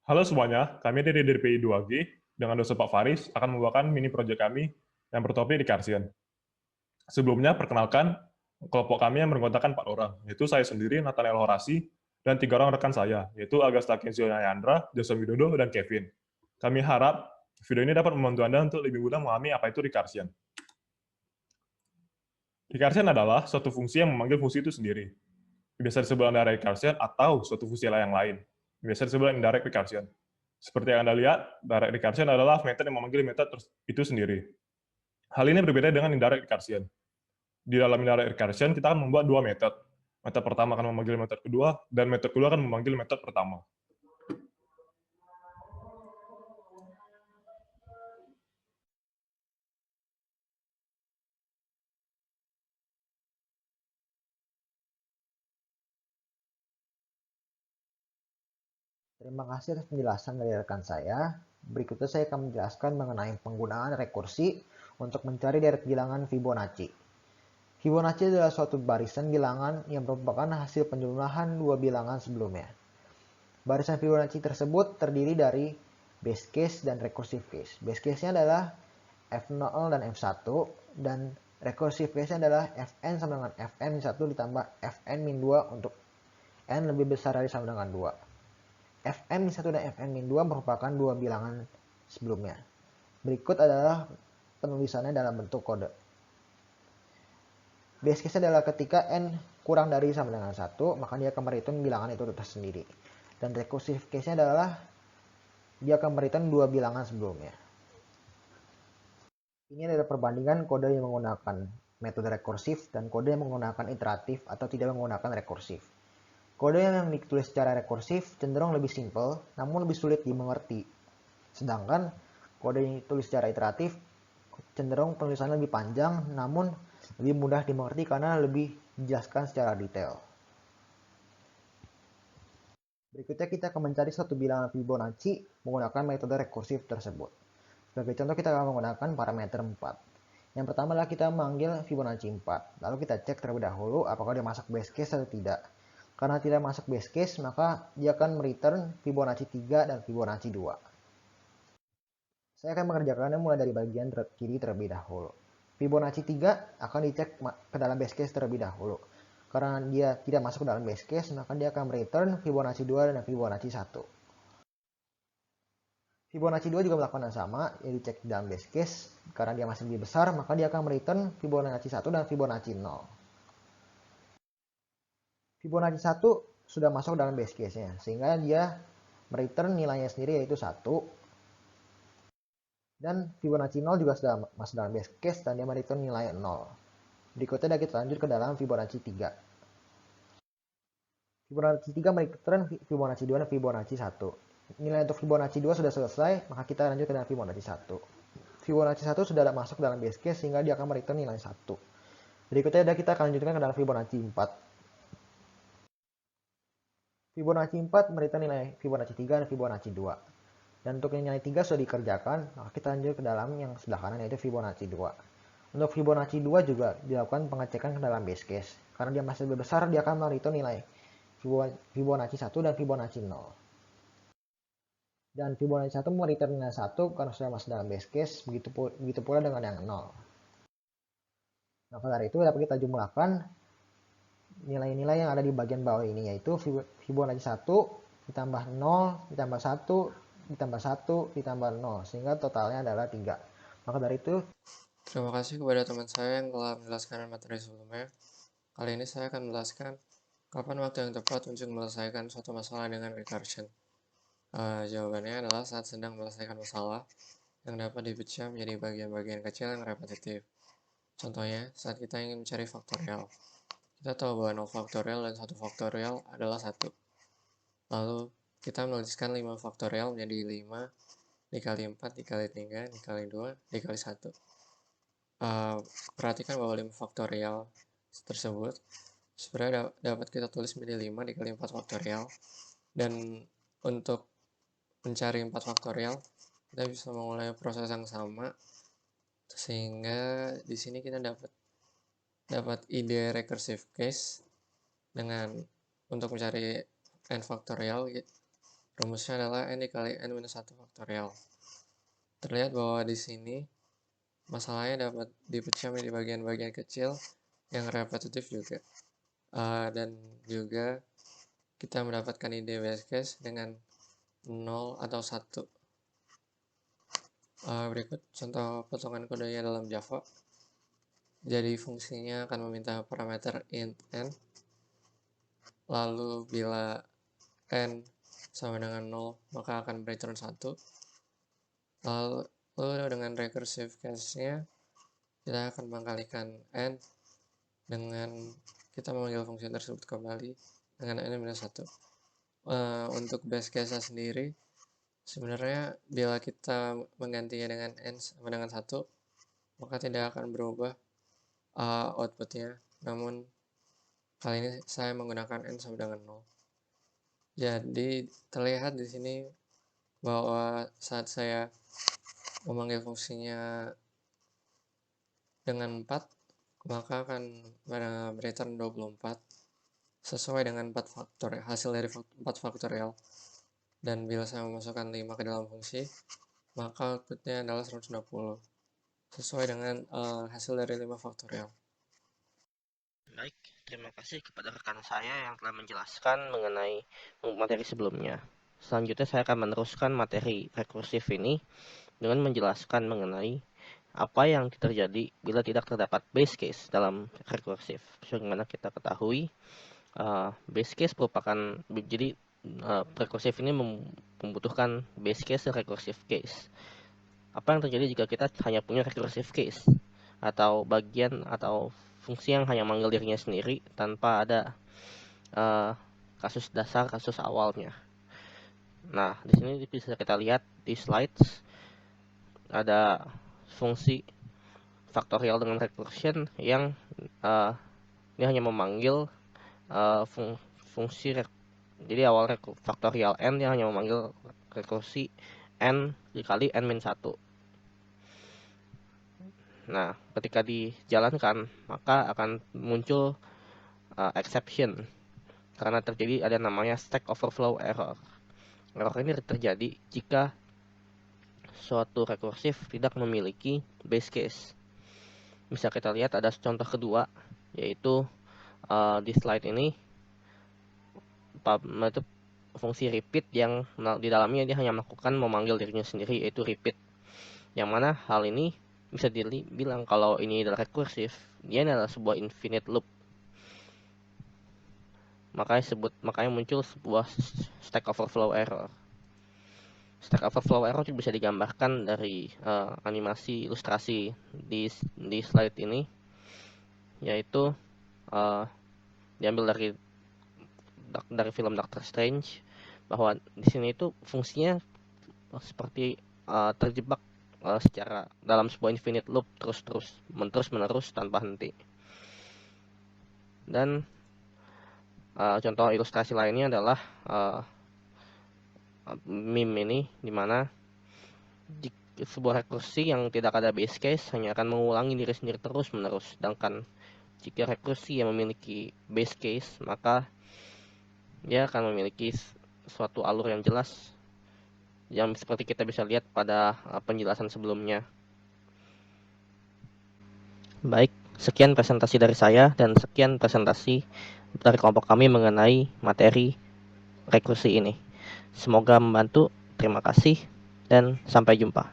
Halo semuanya, kami dari DPI 2G dengan dosen Pak Faris akan membawakan mini proyek kami yang bertopik recursion. Sebelumnya, perkenalkan kelompok kami yang beranggotakan 4 orang, yaitu saya sendiri, Nathaniel Horasi, dan 3 orang rekan saya, yaitu Agasta Kensio Yandra, Jason Widodo, dan Kevin. Kami harap video ini dapat membantu Anda untuk lebih mudah memahami apa itu recursion. Recursion adalah suatu fungsi yang memanggil fungsi itu sendiri. Biasa disebut direct recursion atau suatu fungsi yang lain. Biasa disebut indirect recursion. Seperti yang Anda lihat, direct recursion adalah metode yang memanggil metode itu sendiri. Hal ini berbeda dengan indirect recursion. Di dalam indirect recursion, kita akan membuat dua metode. Metode pertama akan memanggil metode kedua, dan metode kedua akan memanggil metode pertama. Terima kasih atas penjelasan dari rekan saya. Berikutnya saya akan menjelaskan mengenai penggunaan rekursi untuk mencari deret bilangan Fibonacci. Fibonacci adalah suatu barisan bilangan yang merupakan hasil penjumlahan dua bilangan sebelumnya. Barisan Fibonacci tersebut terdiri dari base case dan recursive case. Base case-nya adalah F0 dan F1, dan recursive case-nya adalah Fn sama dengan Fn1 ditambah Fn-2 untuk n lebih besar dari sama dengan 2. Fn-1 dan Fn-2 merupakan dua bilangan sebelumnya. Berikut adalah penulisannya dalam bentuk kode. Base case adalah ketika n kurang dari sama dengan 1, maka dia akan menghitung bilangan itu tersendiri. Dan recursive case-nya adalah dia akan menghitung dua bilangan sebelumnya. Ini adalah perbandingan kode yang menggunakan metode rekursif dan kode yang menggunakan iteratif atau tidak menggunakan rekursif. Kode yang ditulis secara rekursif cenderung lebih simpel, namun lebih sulit dimengerti. Sedangkan kode yang ditulis secara iteratif cenderung penulisannya lebih panjang, namun lebih mudah dimengerti karena lebih dijelaskan secara detail. Berikutnya kita akan mencari satu bilangan Fibonacci menggunakan metode rekursif tersebut. Sebagai contoh kita akan menggunakan parameter 4. Yang pertama adalah kita memanggil Fibonacci 4. Lalu kita cek terlebih dahulu apakah dia masuk base case atau tidak. Karena tidak masuk base case, maka dia akan mereturn Fibonacci 3 dan Fibonacci 2. Saya akan mengerjakannya mulai dari bagian kiri terlebih dahulu. Fibonacci 3 akan dicek ke dalam base case terlebih dahulu. Karena dia tidak masuk ke dalam base case, maka dia akan mereturn Fibonacci 2 dan Fibonacci 1. Fibonacci 2 juga melakukan yang sama, yang dicek di dalam base case. Karena dia masih lebih besar, maka dia akan mereturn Fibonacci 1 dan Fibonacci 0. Fibonacci 1 sudah masuk dalam base case-nya, sehingga dia mereturn nilainya sendiri yaitu 1. Dan Fibonacci 0 juga sudah masuk dalam base case dan dia mereturn nilai 0. Berikutnya kita lanjut ke dalam Fibonacci 3. Fibonacci 3 mereturn Fibonacci 2 dan Fibonacci 1. Nilai untuk Fibonacci 2 sudah selesai, maka kita lanjut ke dalam Fibonacci 1. Fibonacci 1 sudah masuk dalam base case sehingga dia akan mereturn nilai 1. Berikutnya kita akan lanjutkan ke dalam Fibonacci 4. Fibonacci 4 mereturn nilai Fibonacci 3 dan Fibonacci 2. Dan untuk nilai 3 sudah dikerjakan, maka kita lanjut ke dalam yang sebelah kanan yaitu Fibonacci 2. Untuk Fibonacci 2 juga dilakukan pengecekan ke dalam base case. Karena dia masih lebih besar, dia akan mereturn nilai Fibonacci 1 dan Fibonacci 0. Dan Fibonacci 1 mereturn nilai 1 karena sudah masuk dalam base case, begitu pula dengan yang 0. Maka dari itu dapat kita jumlahkan nilai-nilai yang ada di bagian bawah ini, yaitu Fibonacci 1 ditambah 0 ditambah 1 ditambah 1 ditambah 0, sehingga totalnya adalah 3. Maka dari itu, Terima kasih kepada teman saya yang telah menjelaskan materi sebelumnya. Kali ini saya akan menjelaskan kapan waktu yang tepat untuk menyelesaikan suatu masalah dengan recursion. Jawabannya adalah saat sedang menyelesaikan masalah yang dapat dipecah menjadi bagian-bagian kecil yang repetitif. Contohnya, saat kita ingin mencari faktorial. Kita tahu bahwa 0 faktorial dan 1 faktorial adalah 1. Lalu, kita menuliskan 5 faktorial menjadi 5 dikali 4 dikali 3 dikali 2 dikali 1. Perhatikan bahwa 5 faktorial tersebut sebenarnya dapat kita tulis menjadi 5 dikali 4 faktorial. Dan untuk mencari 4 faktorial, kita bisa memulai proses yang sama, sehingga di sini kita dapat ide recursive case dengan untuk mencari n faktorial. Rumusnya adalah n dikali n-1 faktorial. Terlihat bahwa di sini masalahnya dapat dipecah menjadi bagian-bagian kecil yang repetitif juga. Dan juga kita mendapatkan ide base case dengan 0 atau 1. Berikut contoh potongan kodenya dalam Java. Jadi fungsinya akan meminta parameter int n. Lalu bila n sama dengan 0, maka akan return 1. Lalu dengan recursive case-nya, kita akan mengkalikan n dengan kita memanggil fungsi tersebut kembali dengan n-1. Untuk base case-nya sendiri, sebenarnya bila kita menggantinya dengan n sama dengan 1, maka tidak akan berubah outputnya. Namun, kali ini saya menggunakan n sama dengan 0. Jadi terlihat di sini bahwa saat saya memanggil fungsinya dengan 4, maka akan return 24 sesuai dengan 4 faktorial, hasil dari 4 faktorial. Dan bila saya memasukkan 5 ke dalam fungsi, maka outputnya adalah 120 sesuai dengan hasil dari 5 faktorial. Baik, terima kasih kepada rekan saya yang telah menjelaskan mengenai materi sebelumnya. Selanjutnya saya akan meneruskan materi rekursif ini dengan menjelaskan mengenai apa yang terjadi bila tidak terdapat base case dalam rekursif. Sebagaimana kita ketahui, base case merupakan, jadi rekursif ini membutuhkan base case dan recursive case. Apa yang terjadi jika kita hanya punya recursive case atau bagian atau fungsi yang hanya manggil dirinya sendiri tanpa ada kasus dasar, kasus awalnya. Nah, di sini bisa kita lihat di slides ada fungsi faktorial dengan recursion yang ini hanya memanggil fungsi jadi awal faktorial n yang hanya memanggil rekursi n dikali n-1. Nah, ketika dijalankan, maka akan muncul exception karena terjadi ada namanya stack overflow error. Error ini terjadi jika suatu rekursif tidak memiliki base case. Bisa kita lihat ada contoh kedua, yaitu di slide ini itu fungsi repeat yang di dalamnya dia hanya melakukan memanggil dirinya sendiri, yaitu repeat. Yang mana hal ini bisa dibilang kalau ini adalah rekursif, dia adalah sebuah infinite loop. Makanya muncul sebuah stack overflow error. Stack overflow error juga bisa digambarkan dari animasi ilustrasi di slide ini, yaitu diambil dari film Doctor Strange, bahwa di sini itu fungsinya seperti terjebak secara dalam sebuah infinite loop terus-menerus tanpa henti. Dan contoh ilustrasi lainnya adalah meme ini, dimana sebuah rekursi yang tidak ada base case hanya akan mengulangi diri sendiri terus-menerus. Sedangkan jika rekursi yang memiliki base case, maka dia akan memiliki suatu alur yang jelas, yang seperti kita bisa lihat pada penjelasan sebelumnya. Baik, sekian presentasi dari saya dan sekian presentasi dari kelompok kami mengenai materi rekursi ini. Semoga membantu. Terima kasih dan sampai jumpa.